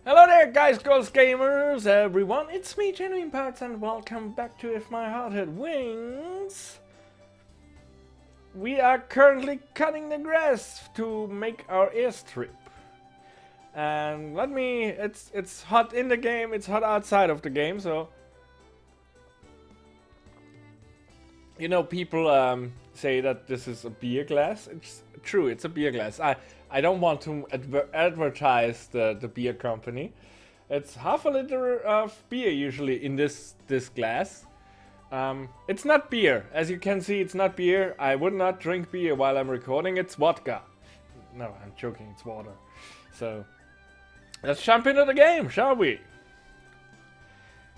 Hello there, guys, girls, gamers, everyone. It's me, GenuineParts, and welcome back to If My Heart Had Wings. We are currently cutting the grass to make our airstrip. And it's hot in the game, it's hot outside of the game, so... You know, people say that this is a beer glass. It's true, it's a beer glass. I don't want to advertise the beer company. It's half a liter of beer usually in this glass. It's not beer. As you can see, it's not beer. I would not drink beer while I'm recording. It's vodka. No, I'm joking. It's water. So, let's jump into the game, shall we?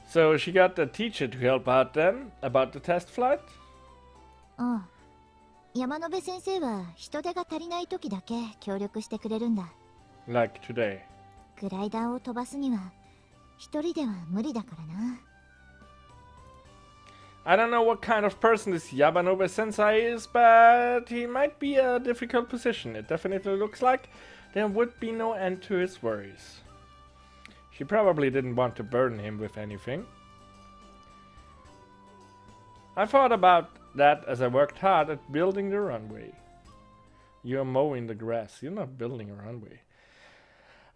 So, she got the teacher to help out then about the test flight. Oh. 山野辺先生は人手が足りない時だけ協力してくれるんだ。Like today. グライダーを飛ばすには一人では無理だからな。I don't know what kind of person this Yamanobe sensei is, but he might be a difficult position. It definitely looks like there would be no end to his worries. She probably didn't want to burden him with anything. I thought about that as I worked hard at building the runway. You're mowing the grass, you're not building a runway.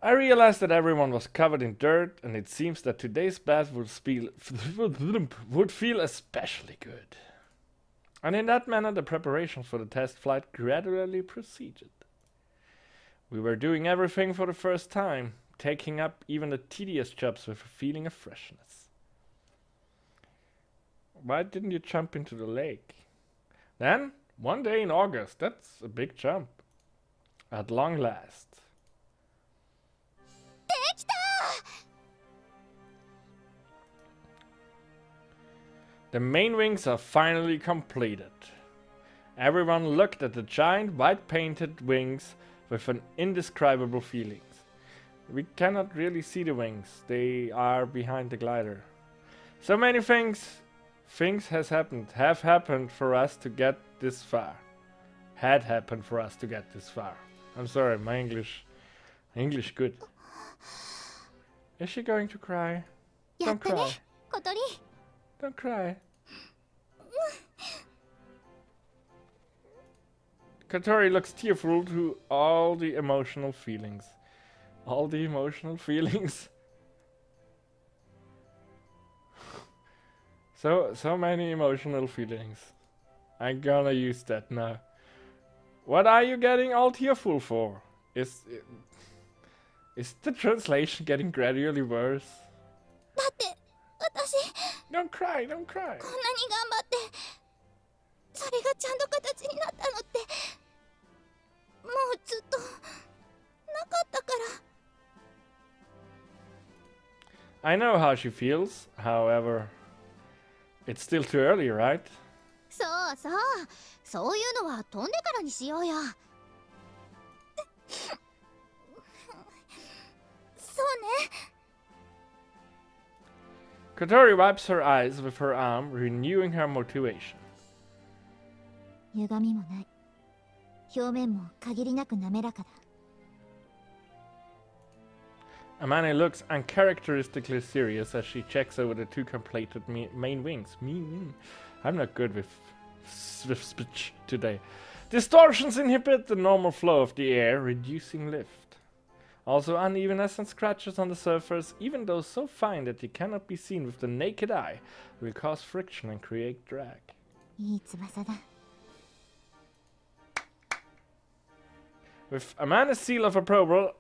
I realized that everyone was covered in dirt, and it seems that today's bath would feel especially good. And in that manner, the preparations for the test flight gradually proceeded. We were doing everything for the first time, taking up even the tedious jobs with a feeling of freshness. Why didn't you jump into the lake? Then, one day in August, that's a big jump. At long last. The main wings are finally completed. Everyone looked at the giant white painted wings with an indescribable feeling. We cannot really see the wings, they are behind the glider. So many things have happened for us to get this far. Had happened for us to get this far. I'm sorry, my English good. Is she going to cry? Don't cry. Don't cry. Kotori looks tearful to all the emotional feelings. All the emotional feelings. So many emotional feelings. I'm gonna use that now. What are you getting all tearful for? Is the translation getting gradually worse? Don't cry, don't cry. I know how she feels, however, it's still too early, right? そうそう、そういうのは飛んでからにしようよ。そうね。Kotori wipes her eyes with her arm, renewing her motivation. 歪みもない。表面も限りなく滑らかだ。Amane looks uncharacteristically serious as she checks over the two completed main wings. I'm not good with speech today. Distortions inhibit the normal flow of the air, reducing lift. Also, unevenness and scratches on the surface, even though so fine that they cannot be seen with the naked eye, will cause friction and create drag. いい翼だ。With Amane's seal of approval,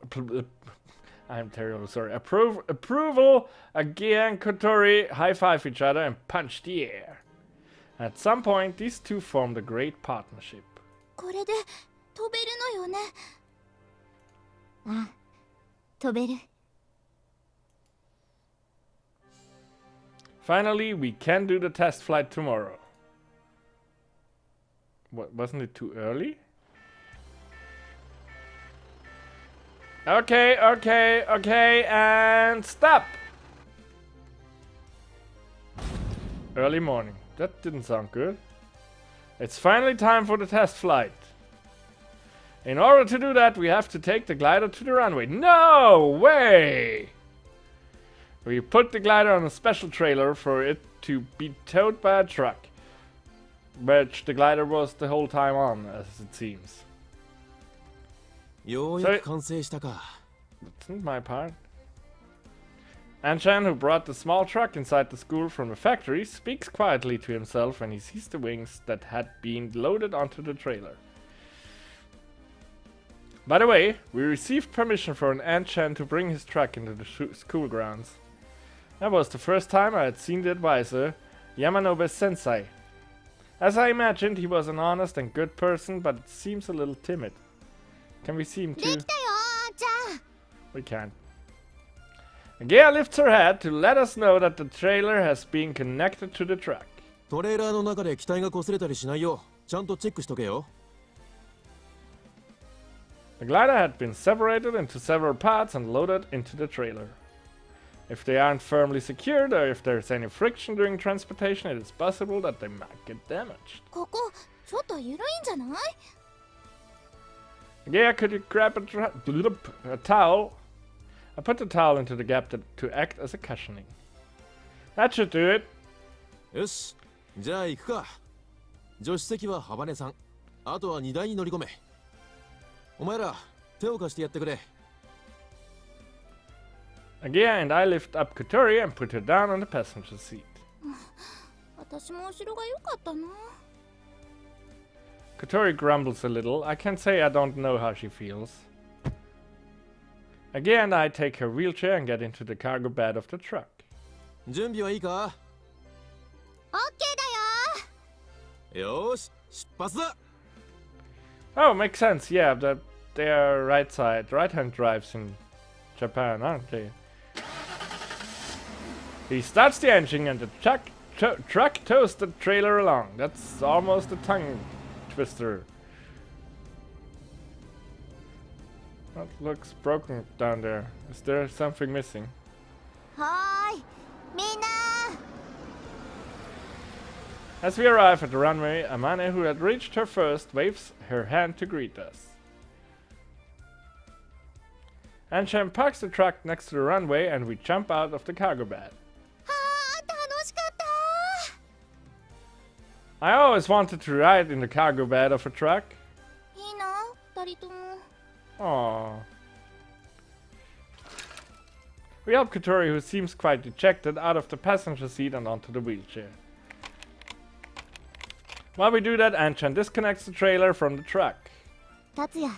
I'm terrible, sorry. Approval, Agia and Kotori high-five each other and punch the air. At some point, these two formed a great partnership. これで飛べるのよね。あ、飛べる。Finally, we can do the test flight tomorrow. What, wasn't it too early? Okay, and stop! Early morning. That didn't sound good. It's finally time for the test flight. In order to do that, we have to take the glider to the runway. No way! We put the glider on a special trailer for it to be towed by a truck, which the glider was the whole time on, as it seems. So that's not my part. Anchan, who brought the small truck inside the school from the factory, speaks quietly to himself when he sees the wings that had been loaded onto the trailer. By the way, we received permission for an Anchan to bring his truck into the school grounds. That was the first time I had seen the advisor, Yamanobe Sensei. As I imagined, he was an honest and good person, but it seems a little timid. Can we see him too? We can't. Gea lifts her head to let us know that the trailer has been connected to the truck. The glider had been separated into several parts and loaded into the trailer. If they aren't firmly secured or if there's any friction during transportation, it is possible that they might get damaged. Gea, could you grab a towel? I put the towel into the gap to act as a cushioning. That should do it. Gea and I lift up Kotori and put her down on the passenger seat. Kotori grumbles a little. I can't say I don't know how she feels. Gea and I take her wheelchair and get into the cargo bed of the truck. Oh, makes sense. Yeah, they are right-hand drives in Japan, aren't they? He starts the engine and the truck tows the trailer along. That's almost a tongue twister. That looks broken down there. Is there something missing? Hi, Mina! As we arrive at the runway, Amane, who had reached her first, waves her hand to greet us. Anshan parks the truck next to the runway and we jump out of the cargo bed. I always wanted to ride in the cargo bed of a truck. Aww. We help Kotori, who seems quite dejected, out of the passenger seat and onto the wheelchair. While we do that, Anchan disconnects the trailer from the truck. Tatsuya.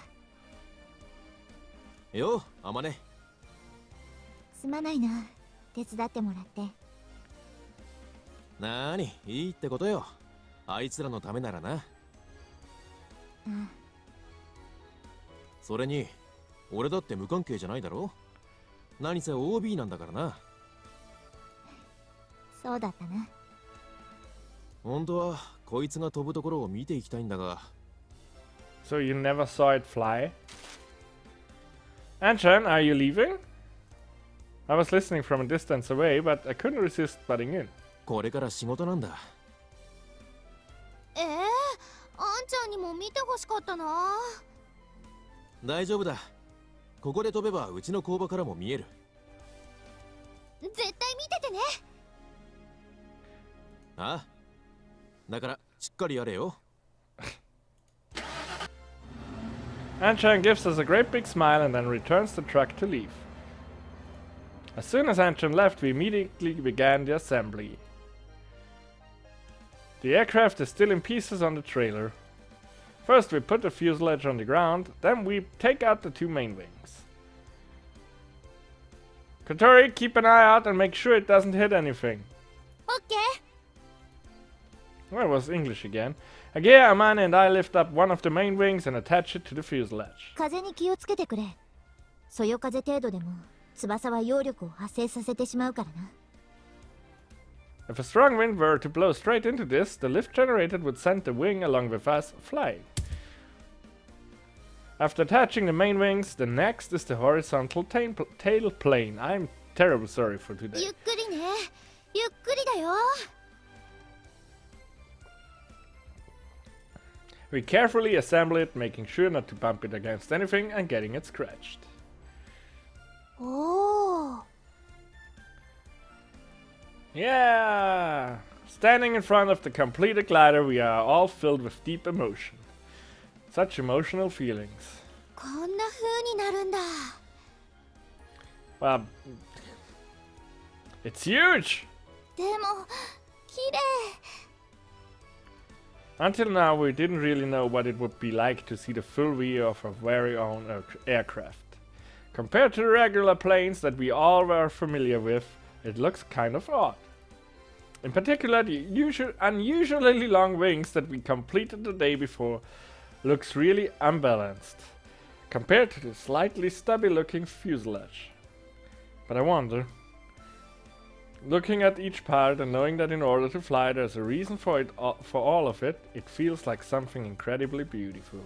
Yo, Amane. すまないな。手伝ってもらって。なに、いいってことよ。あいつらのためならな。うん。それに、俺だって無関係じゃないだろ。何せ OB なんだからな。そうだったな。本当はこいつが飛ぶところを見ていきたいんだが。So you never saw it fly? Anchan, are you leaving? I was listening from a distance away, but I couldn't resist butting in. これから仕事なんだ。あんちゃんにも見てほしかったな。大丈夫だ。ここで飛べばうちの工場からも見える。絶対見ててね。ああ。だからしっかりやれよ。Anchan gives us a great big smile and then returns the truck to leave. As soon as Anchan left, we immediately began the assembly. The aircraft is still in pieces on the trailer. First we put the fuselage on the ground, then we take out the two main wings. Kotori, keep an eye out and make sure it doesn't hit anything. Okay. Well, it was English again. Agea, Amane and I lift up one of the main wings and attach it to the fuselage. 風に気をつけてくれ。そよ風程度でも翼は揚力を発生させてしまうからな。If a strong wind were to blow straight into this, the lift generated would send the wing along with us flying. After attaching the main wings, the next is the horizontal tail plane. I'm terribly sorry for today. ゆっくりね。ゆっくりだよ。We carefully assemble it, making sure not to bump it against anything and getting it scratched. Oh. Yeah! Standing in front of the completed glider, we are all filled with deep emotion. Such emotional feelings. こんな風になるんだ。 Well, it's huge! でも綺麗。 Until now, we didn't really know what it would be like to see the full view of our very own aircraft. Compared to the regular planes that we all were familiar with, it looks kind of odd. In particular, the unusually long wings that we completed the day before looks really unbalanced, compared to the slightly stubby looking fuselage. But I wonder, looking at each part and knowing that in order to fly there's a reason for it, for all of it, it feels like something incredibly beautiful.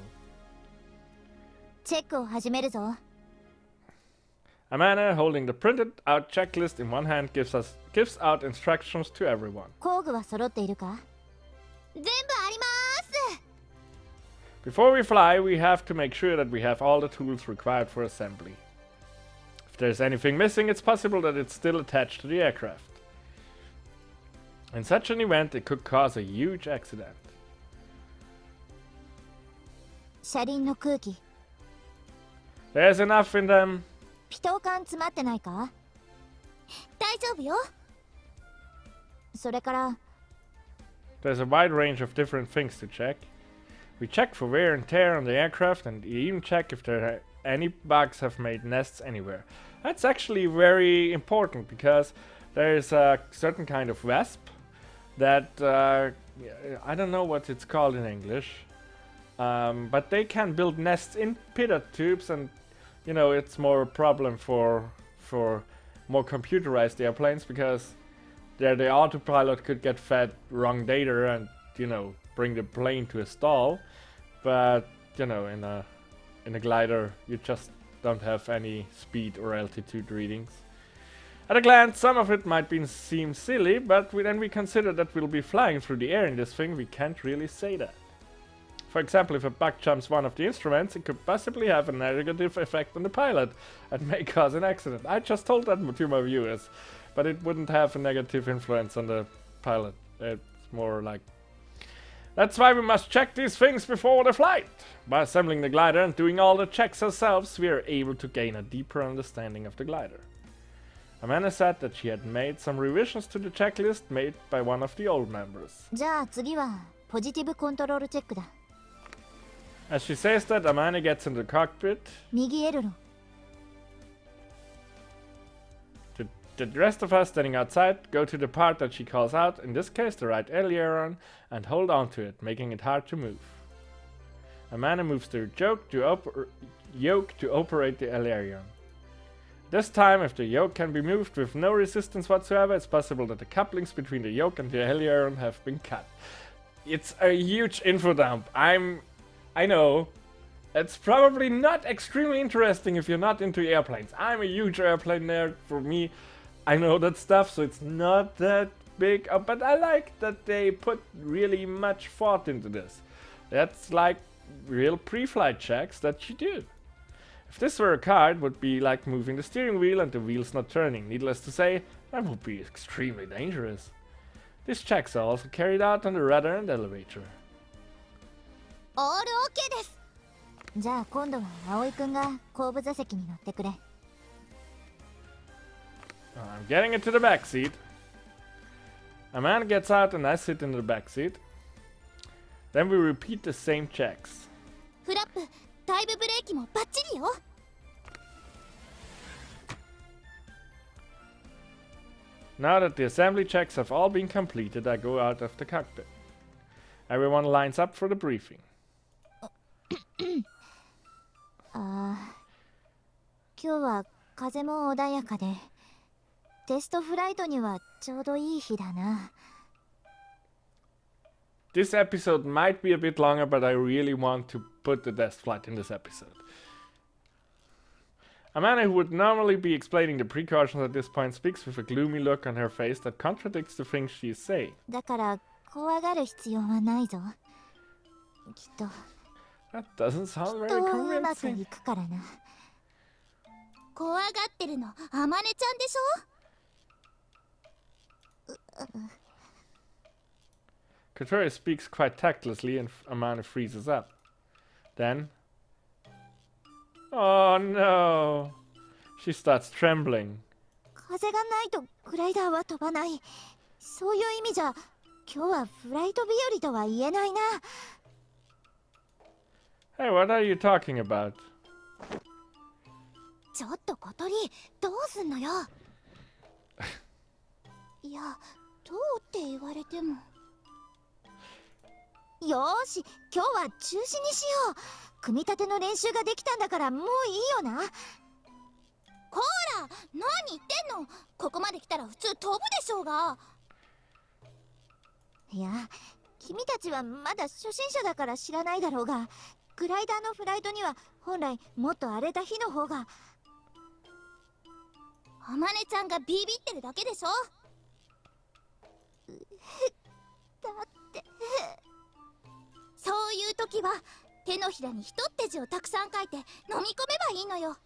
チェックを始めるぞ。 Amanda, holding the printed out checklist in one hand, gives out instructions to everyone. 工具は揃っているか？全部あります。 Before we fly, we have to make sure that we have all the tools required for assembly. If there's anything missing, it's possible that it's still attached to the aircraft. In such an event, it could cause a huge accident. 車輪の空気。 There's enough in them. ピトー管詰まってないか？大丈夫よ。それから。 There's a wide range of different things to check. We check for wear and tear on the aircraft and even check if there are any bugs have made nests anywhere. That's actually very important because there is a certain kind of wasp that I don't know what it's called in English, but they can build nests in pitot tubes, and you know it's more a problem for more computerized airplanes because there the autopilot could get fed wrong data and you know bring the plane to a stall, but you know in a glider you just don't have any speed or altitude readings. At a glance, some of it might seem silly, but when we consider that we'll be flying through the air in this thing, we can't really say that. For example, if a bug jumps one of the instruments, it could possibly have a negative effect on the pilot and may cause an accident. I just told that to my viewers, but it wouldn't have a negative influence on the pilot. It's more like... That's why we must check these things before the flight. By assembling the glider and doing all the checks ourselves, we are able to gain a deeper understanding of the glider. Amanda said that she had made some revisions to the checklist made by one of the old members. じゃあ次はポジティブコントロールチェックだ。 As she says that, Amanda gets in the cockpit. 右エルロン。 The rest of us standing outside go to the part that she calls out, in this case the right aileron, and hold on to it, making it hard to move. Amanda moves the yoke to operate the aileron. This time, if the yoke can be moved with no resistance whatsoever, it's possible that the couplings between the yoke and the aileron have been cut. It's a huge info dump. I know. It's probably not extremely interesting if you're not into airplanes. I'm a huge airplane nerd. For me, I know that stuff, so it's not that big. But I like that they put really much thought into this. That's like real pre-flight checks that you do. If this were a car, it would be like moving the steering wheel and the wheels not turning. Needless to say, that would be extremely dangerous. These checks are also carried out on the rudder and elevator. オールオッケーです。じゃあ今度は葵くんが後部座席に乗ってくれ。I'm getting into the back seat. Amanda gets out and I sit in the back seat. Then we repeat the same checks. フラップ、タイムブレーキもバッチリよ。Now that the assembly checks have all been completed, I go out of the cockpit. Everyone lines up for the briefing. 今日は風も穏やかで、テストフライトにはちょうどいい日だな。This episode might be a bit longer, but I really want to put the test flight in this episode. Amanda, who would normally be explaining the precautions at this point, speaks with a gloomy look on her face that contradicts the things she is saying. だから怖がる必要はないぞ。きっと That doesn't sound きっ very とうまく convincing. いくからな。怖がってるのあまねちゃんでしょ。 Katori speaks quite tactlessly and Amane freezes up. Then... Oh no! She starts trembling. 風がないとグライダーは飛ばない。そういう意味じゃ今日はフライト日和とは言えないな。 Hey, what are you talking about? ちょっと小鳥どうすんのよ。いやどうって言われても。よーし、今日は中止にしよう。組み立ての練習ができたんだからもういいよな。こーら何言ってんの。ここまで来たら普通飛ぶでしょうが。いや、君たちはまだ初心者だから知らないだろうが、グライダーのフライトには本来もっと荒れた日の方が。あまねちゃんがビビってるだけでしょ。だってそういう時は手のひらにひとって字をたくさん書いて飲み込めばいいのよ。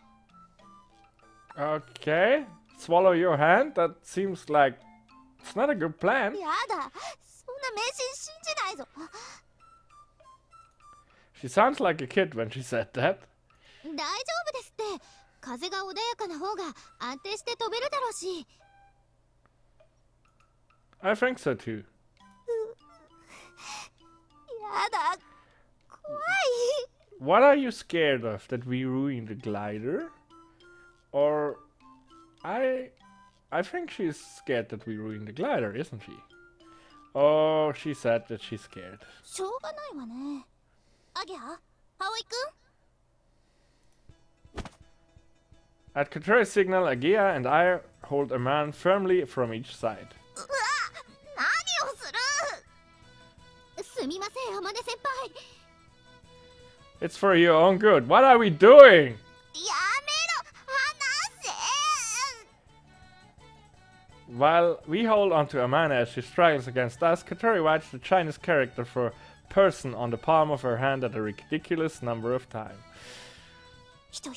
Okay. Swallow your hand? That seems like... It's not a good plan. やだ、そんな迷信信じないぞ。 She sounds like a kid when she said that. 大丈夫ですって。風が穏やかな方が安定して飛べるだろうし。 I think so too. やだ、怖い。 What are you scared of? That we ruin the glider? Or... I think she's scared that we ruin the glider, isn't she? Oh, she said that she's scared. しょうがないわね。あげは葵くん。 At Katori's signal, Agea and I hold a man firmly from each side. うわ、何をする。すみません、あまね先輩。 It's for your own good. What are we doing? やめろ、離せ。 While we hold onto Amane as she struggles against us, Katori writes the Chinese character for person on the palm of her hand at a ridiculous number of times. 人こ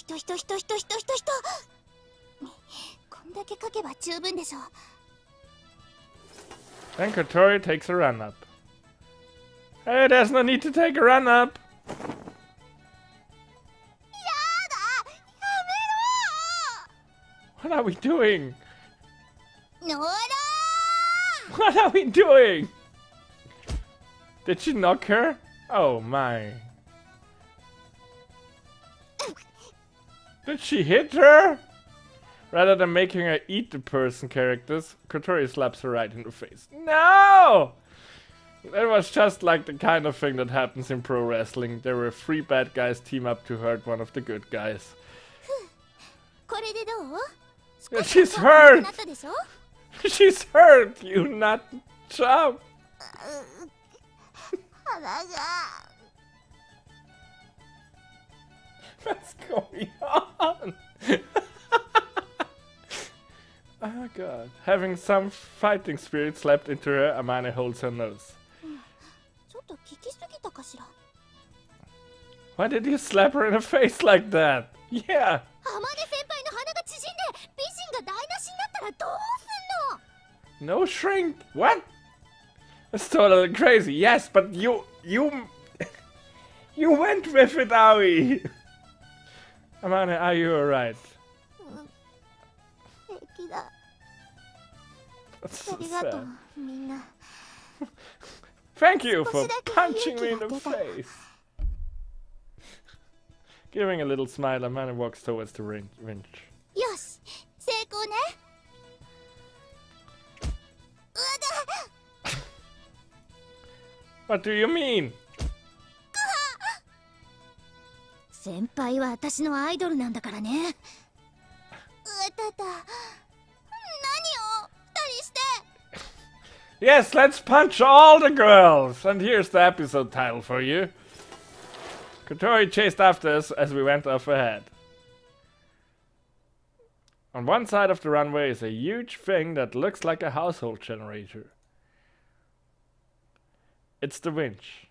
んだけ書けば十分でしょ。 Then Katori takes a run up. Hey, there's no need to take a run up. やだ、やめろ。 What are we doing? のら What are we doing? Did she knock her? Oh my. Did she hit her? Rather than making her eat the person characters, Katori slaps her right in the face. No! That was just like the kind of thing that happens in pro wrestling. There were 3 bad guys team up to hurt one of the good guys. これでどう？ Yeah, she's hurt! なったでしょ？ She's hurt, you nut job! 鼻が。 What's going on? Oh god. Having some fighting spirit slapped into her, Amane holds her nose. ちょっと聞きすぎたかしら。 Why did you slap her in the face like that? Yeah! あまね先輩の鼻が縮んで美人が台無しになったらどうすんの？ No shrink! What? That's totally crazy. Yes, but you went with it, Aoi! Amane, are you alright? 平気だ。 That's あ so りがとう sad. みんな。 Thank you for 少しだけ punching me in 勇 the 気が出た。 face. Giving a little smile, Amane walks towards the winch. よし、成功ね。うわだ。 What do you mean? 先輩は私のアイドルなんだからね。うわたた。何を二人して。 Yes, let's punch all the girls! And here's the episode title for you. Katori chased after us as we went off ahead. On one side of the runway is a huge thing that looks like a household generator. It's the winch.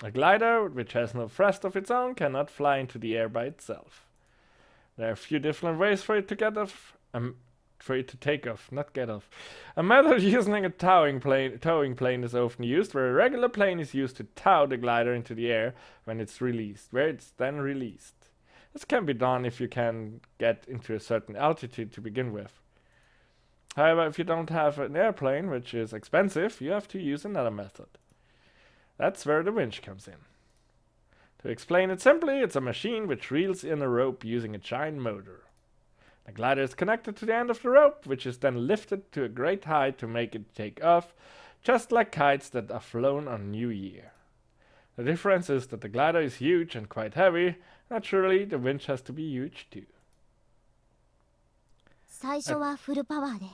A glider, which has no thrust of its own, cannot fly into the air by itself. There are a few different ways for it to get off, for it to take off, not get off. A method using a towing plane is often used, where a regular plane is used to tow the glider into the air when it's released, where it's then released. This can be done if you can get into a certain altitude to begin with. However, if you don't have an airplane, which is expensive, you have to use another method. That's where the winch comes in. To explain it simply, it's a machine which reels in a rope using a giant motor. The glider is connected to the end of the rope, which is then lifted to a great height to make it take off, just like kites that are flown on New Year. The difference is that the glider is huge and quite heavy. Naturally, the winch has to be huge too. 最初はフルパワーで、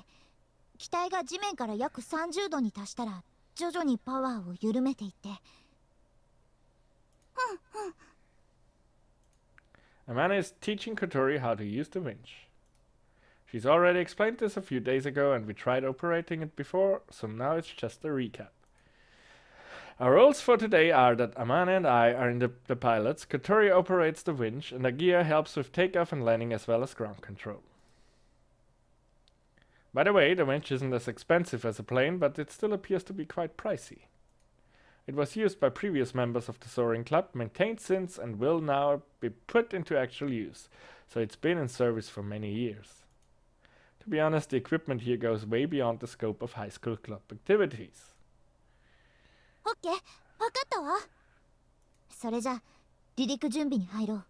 機体が地面から約30度に達したら徐々にパワーを緩めていって。Amanda is teaching Kotori how to use the winch. She's already explained this a few days ago and we tried operating it before, so now it's just a recap. Our roles for today are that Amanda and I are in the pilots, Kotori operates the winch, and Agia helps with takeoff and landing as well as ground control. By the way, the winch isn't as expensive as a plane, but it still appears to be quite pricey. It was used by previous members of the Soaring Club, maintained since, and will now be put into actual use, so it's been in service for many years. To be honest, the equipment here goes way beyond the scope of high school club activities. オッケー、わかったわ。それじゃ、離陸準備に入ろう。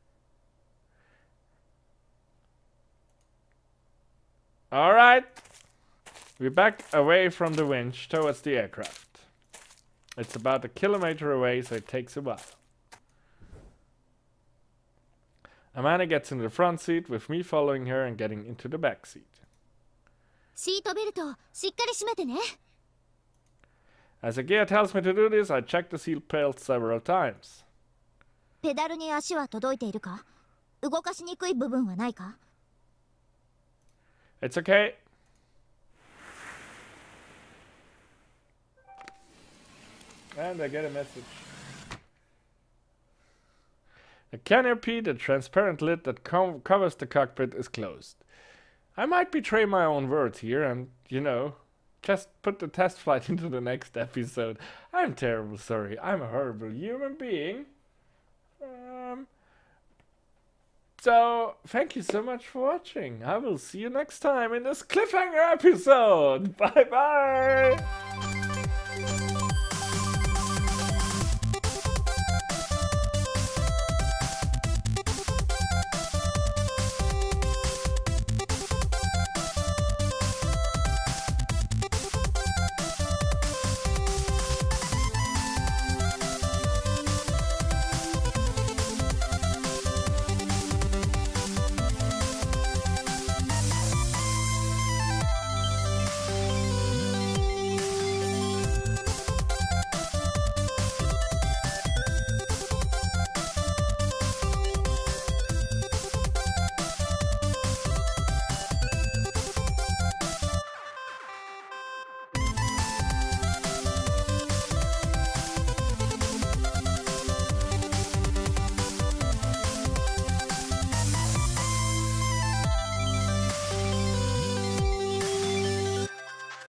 Alright, we back away from the winch towards the aircraft. It's about a kilometer away, so it takes a while. Amanda gets in the front seat, with me following her and getting into the back seat. シートベルトしっかり締めてね。As Agia tells me to do this, I check the seat belt several times. ペダルに足は届いているか？動かしにくい部分はないか？ It's okay. And I get a message. The canopy, the transparent lid that covers the cockpit, is closed. I might betray my own words here and, you know, just put the test flight into the next episode. I'm terribly sorry. I'm a horrible human being. So, thank you so much for watching. I will see you next time in this cliffhanger episode. Bye bye!